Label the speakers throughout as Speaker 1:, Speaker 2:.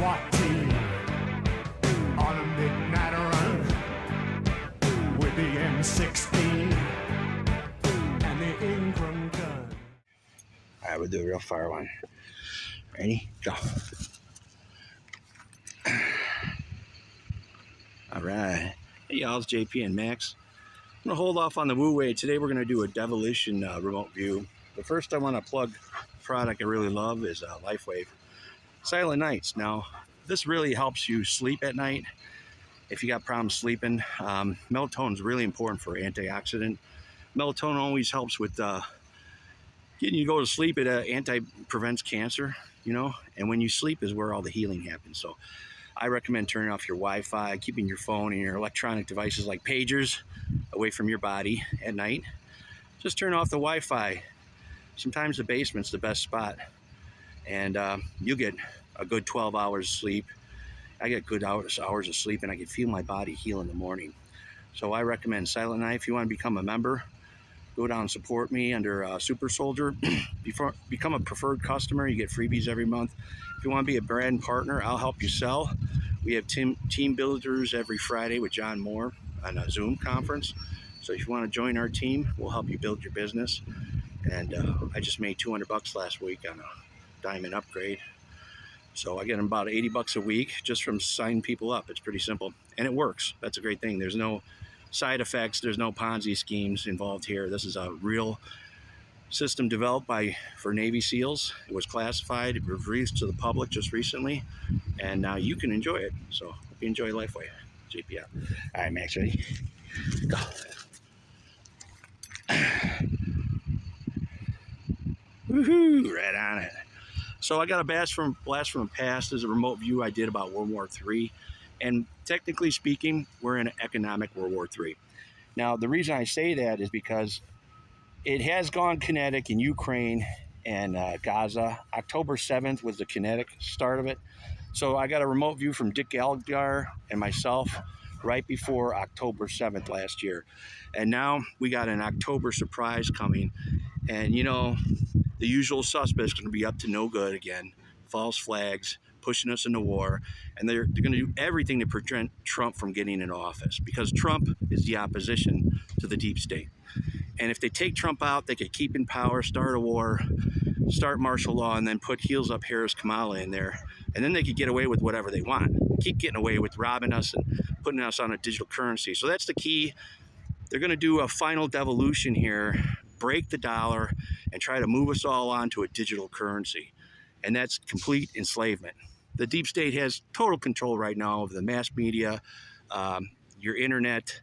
Speaker 1: 14 on a midnight run with the M16 and the Ingram gun.
Speaker 2: All right, we'll do a real fire one. Ready? Go. All right. Hey, y'all, it's JP and Max. I'm going to hold off on the Wu Wei. Today we're going to do a Devolution remote view. But first I want to plug a product I really love is LifeWave Silent Nights. Now, this really helps you sleep at night. If you got problems sleeping, melatonin is really important for antioxidant. Melatonin always helps with getting you to go to sleep. It prevents cancer, you know, and when you sleep is where all the healing happens. So I recommend turning off your Wi-Fi, keeping your phone and your electronic devices like pagers away from your body at night. Just turn off the Wi-Fi. Sometimes the basement's the best spot, and you'll get a good 12 hours sleep. I get good hours of sleep, and I can feel my body heal in the morning. So I recommend Silent Night. If you want to become a member, go down and support me under Super Soldier. Become a preferred customer. You get freebies every month. If you want to be a brand partner, I'll help you sell. We have team builders every Friday with John Moore on a Zoom conference. So if you want to join our team, we'll help you build your business. And I just made $200 last week on a diamond upgrade. So I get about $80 a week just from signing people up. It's pretty simple, and it works. That's a great thing. There's no side effects. There's no Ponzi schemes involved here. This is a real system developed for Navy SEALs. It was classified. It was released to the public just recently, and now you can enjoy it. So hope you enjoy LifeWave. JP out. All right, Max, ready? Go. Woohoo! Right on it. So I got a blast from the past. As a remote view I did about World War III, and technically speaking, we're in an economic World War III. Now, the reason I say that is because it has gone kinetic in Ukraine and Gaza. October 7th was the kinetic start of it. So I got a remote view from Dick Gallagher and myself right before October 7th last year. And now we got an October surprise coming. And, you know, the usual suspects are going to be up to no good again. False flags, pushing us into war. And they're going to do everything to prevent Trump from getting in office, because Trump is the opposition to the deep state. And if they take Trump out, they could keep in power, start a war, start martial law, and then put heels up Harris Kamala in there. And then they could get away with whatever they want. Keep getting away with robbing us and putting us on a digital currency. So that's the key. They're going to do a final devolution here, break the dollar, and try to move us all onto a digital currency. And that's complete enslavement. The deep state has total control right now over the mass media, your internet,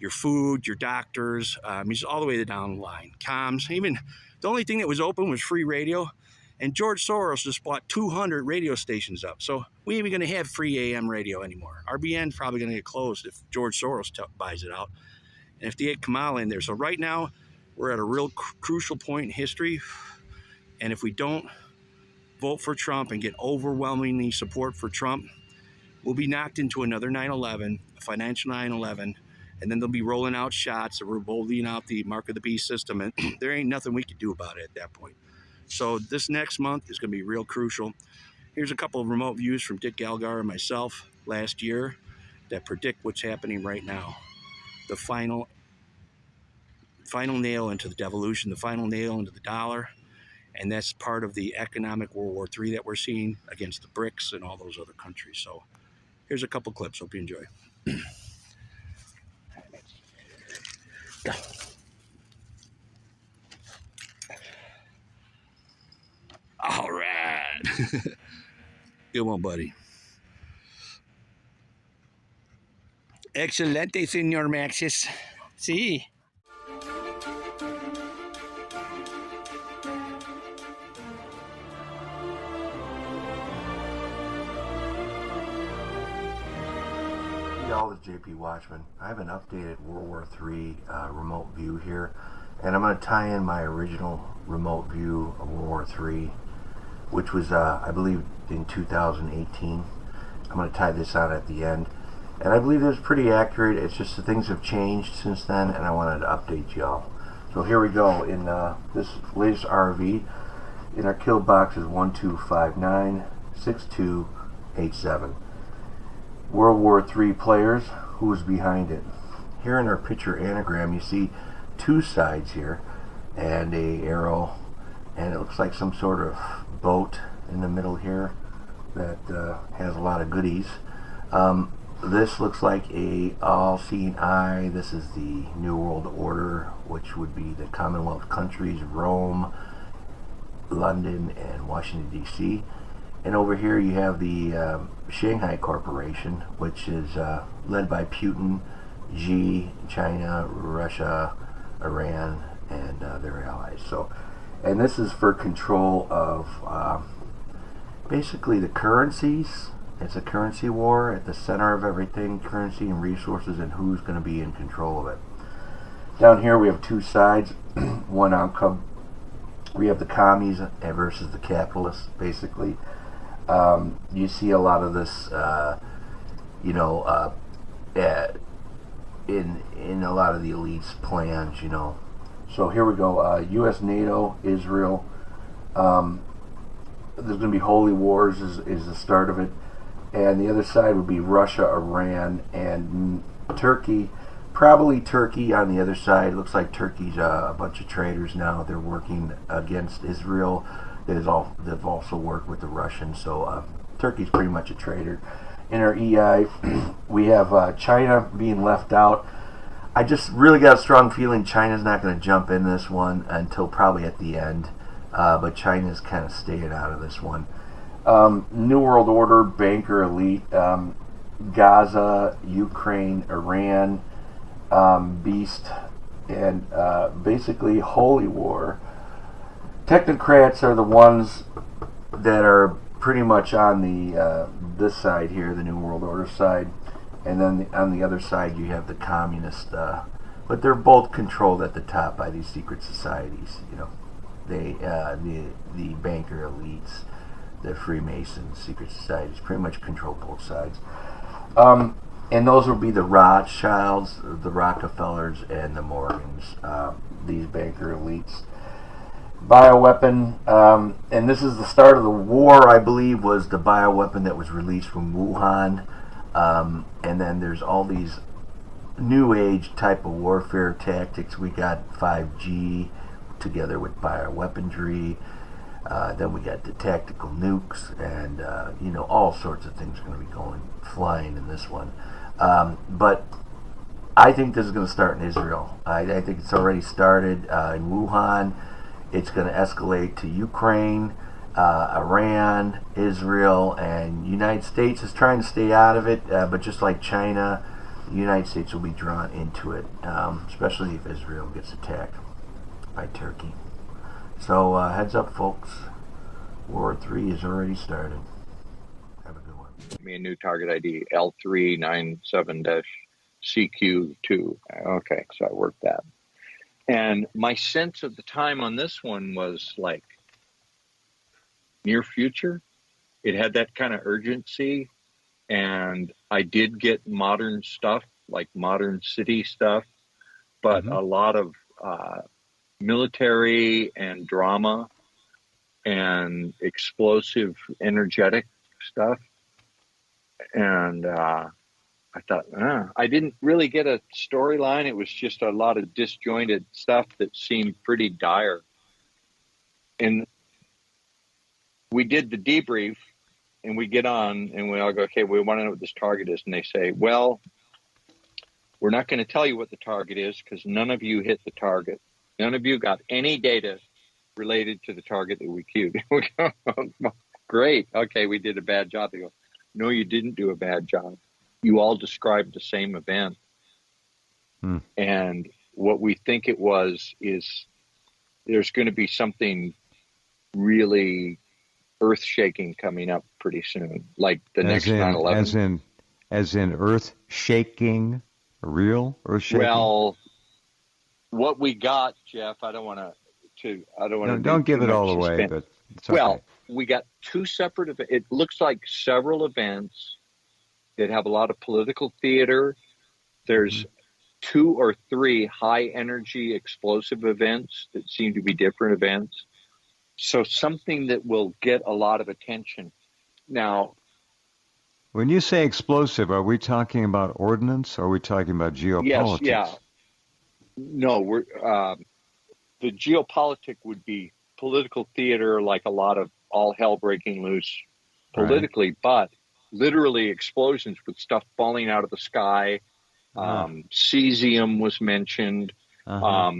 Speaker 2: your food, your doctors, just all the way down the line. Comms, even the only thing that was open was free radio. And George Soros just bought 200 radio stations up. So we ain't even going to have free AM radio anymore. RBN's probably going to get closed if George Soros buys it out. And if they get Kamala in there. So right now, we're at a real crucial point in history. And if we don't vote for Trump and get overwhelmingly support for Trump, we'll be knocked into another 9/11, a financial 9/11. And then they'll be rolling out shots, or we're rolling out the Mark of the Beast system, and there ain't nothing we can do about it at that point. So this next month is going to be real crucial. Here's a couple of remote views from Dick Gallagher and myself last year that predict what's happening right now. The final nail into the devolution, the final nail into the dollar, and that's part of the economic World War III that we're seeing against the BRICS and all those other countries. So here's a couple clips. Hope you enjoy. Go. All right. Good one, buddy. Excelente, Senor Maxis. Sí.
Speaker 3: Y'all, it's JP Watchman. I have an updated World War III remote view here, and I'm going to tie in my original remote view of World War III, which was, I believe, in 2018. I'm going to tie this on at the end, and I believe it's pretty accurate. It's just that things have changed since then, and I wanted to update y'all. So here we go. In this latest RV, in our kill box is 125962 H7. World War III players, who was behind it? Here in our picture anagram, you see two sides here and a arrow, and it looks like some sort of boat in the middle here that has a lot of goodies. This looks like a all-seeing eye. This is the New World Order, which would be the Commonwealth countries, Rome, London, and Washington, D.C. And over here you have the Shanghai Corporation, which is led by Putin, Xi, China, Russia, Iran, and their allies. So, and this is for control of basically the currencies. It's a currency war at the center of everything, currency and resources, and who's going to be in control of it. Down here we have two sides, one outcome. We have the commies versus the capitalists, basically. You see a lot of this, in a lot of the elites' plans, So here we go. U.S., NATO, Israel. There's going to be holy wars is the start of it. And the other side would be Russia, Iran, and Turkey. Probably Turkey on the other side. It looks like Turkey's a bunch of traitors now. They're working against Israel. They've also worked with the Russians. So Turkey's pretty much a traitor. In our EI, we have China being left out. I just really got a strong feeling China's not going to jump in this one until probably at the end. But China's kind of staying out of this one. New World Order, banker elite, Gaza, Ukraine, Iran, beast, and basically holy war. Technocrats are the ones that are pretty much on the this side here, the New World Order side, and then on the other side you have the communist. But they're both controlled at the top by these secret societies. They the banker elites, the Freemasons, secret societies, pretty much control both sides. And those would be the Rothschilds, the Rockefellers, and the Morgans, these banker elites. Bioweapon, and this is the start of the war, I believe, was the bioweapon that was released from Wuhan. And then there's all these new age type of warfare tactics. We got 5G together with bioweaponry. Then we got the tactical nukes, and all sorts of things are going to be flying in this one. But I think this is going to start in Israel. I think it's already started in Wuhan. It's going to escalate to Ukraine, Iran, Israel, and the United States is trying to stay out of it. But just like China, the United States will be drawn into it, especially if Israel gets attacked by Turkey. So heads up, folks. World War III is already started. Have a good one.
Speaker 4: Me a new target ID, L397-CQ2. Okay, so I worked that. And my sense of the time on this one was like near future. It had that kind of urgency. And I did get modern stuff, like modern city stuff, but a lot of military and drama and explosive, energetic stuff. And I thought, I didn't really get a storyline. It was just a lot of disjointed stuff that seemed pretty dire. And we did the debrief, and we get on, and we all go, okay, we want to know what this target is. And they say, well, we're not going to tell you what the target is because none of you hit the target. None of you got any data related to the target that we queued. We go, great. Okay, we did a bad job. They go, no, you didn't do a bad job. You all described the same event. And what we think it was is there's going to be something really earth-shaking coming up pretty soon, like the next 9/11.
Speaker 5: As in earth-shaking, real earth-shaking?
Speaker 4: Well, what we got, Jeff,
Speaker 5: don't give it all away, but it's okay.
Speaker 4: Well, we got two separate events. It looks like several events that have a lot of political theater. There's 2 or 3 high-energy explosive events that seem to be different events. So something that will get a lot of attention. Now,
Speaker 5: When you say explosive, are we talking about ordnance or are we talking about
Speaker 4: Yes,
Speaker 5: geopolitics?
Speaker 4: yeah. No, we're the geopolitic would be political theater, like a lot of all hell breaking loose
Speaker 5: Right.
Speaker 4: politically, but literally explosions with stuff falling out of the sky.
Speaker 5: Ah,
Speaker 4: Cesium was mentioned,
Speaker 5: uh-huh.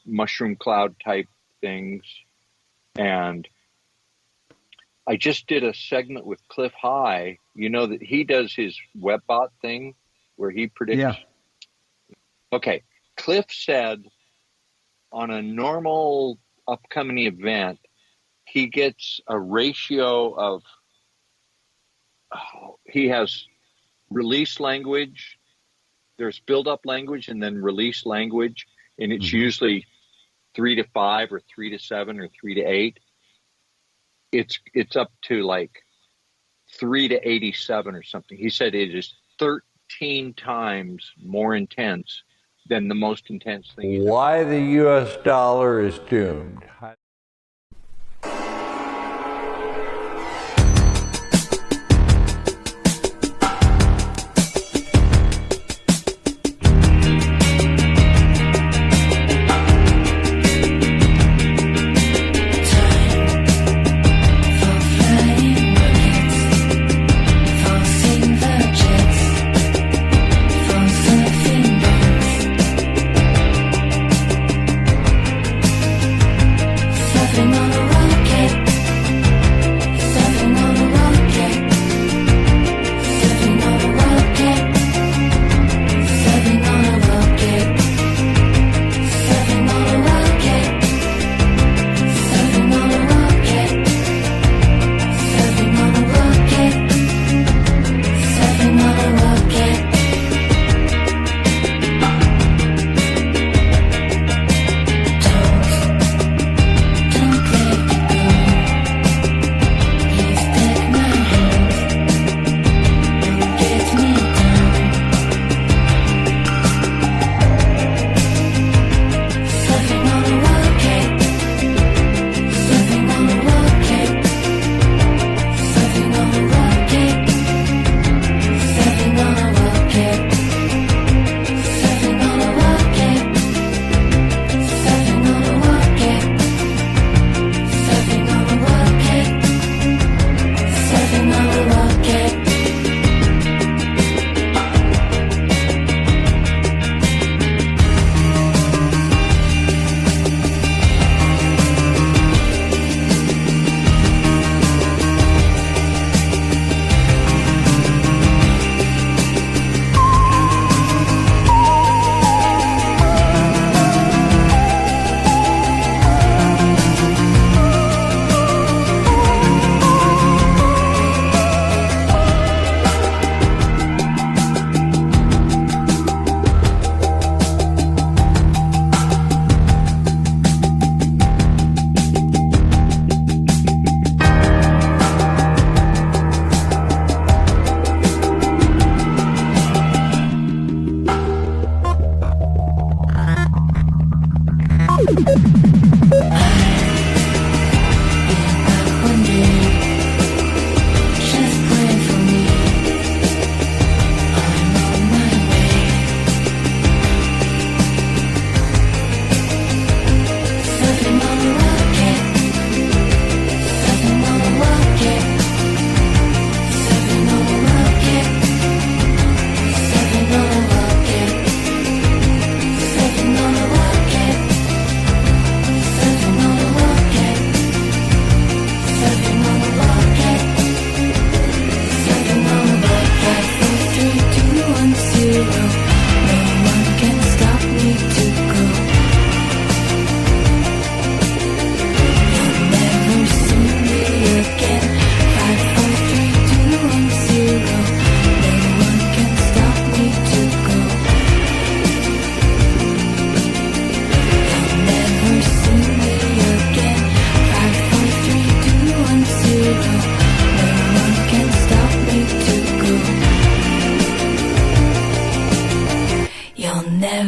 Speaker 4: mushroom cloud type things. And I just did a segment with Cliff High. You know that he does his WebBot thing where he predicts.
Speaker 5: Yeah.
Speaker 4: Okay. Cliff said on a normal upcoming event, he gets a ratio of, he has release language, there's build up language, and then release language. And it's
Speaker 5: Mm-hmm.
Speaker 4: usually 3 to 5 or 3 to 7 or 3 to 8. It's up to like 3 to 87 or something. He said it is 13 times more intense than the most intense thing.
Speaker 6: Why the U.S. dollar is doomed.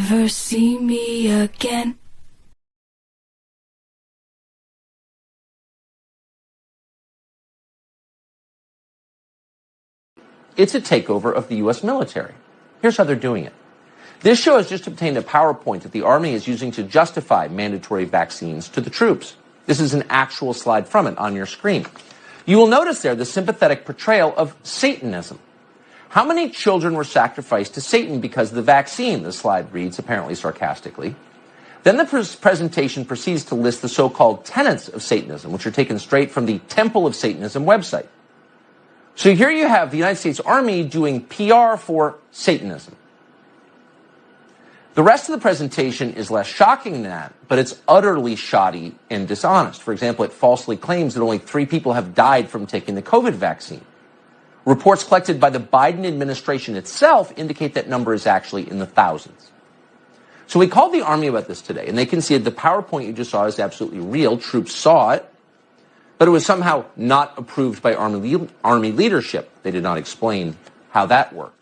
Speaker 7: never see me again.
Speaker 8: It's a takeover of the U.S. military. Here's how they're doing it. This show has just obtained a PowerPoint that the Army is using to justify mandatory vaccines to the troops. This is an actual slide from it on your screen. You will notice there the sympathetic portrayal of Satanism. How many children were sacrificed to Satan because of the vaccine? The slide reads, apparently sarcastically. Then the presentation proceeds to list the so-called tenets of Satanism, which are taken straight from the Temple of Satanism website. So here you have the United States Army doing PR for Satanism. The rest of the presentation is less shocking than that, but it's utterly shoddy and dishonest. For example, it falsely claims that only 3 people have died from taking the COVID vaccine. Reports collected by the Biden administration itself indicate that number is actually in the thousands. So we called the Army about this today, and they conceded the PowerPoint you just saw is absolutely real. Troops saw it, but it was somehow not approved by Army leadership. They did not explain how that works.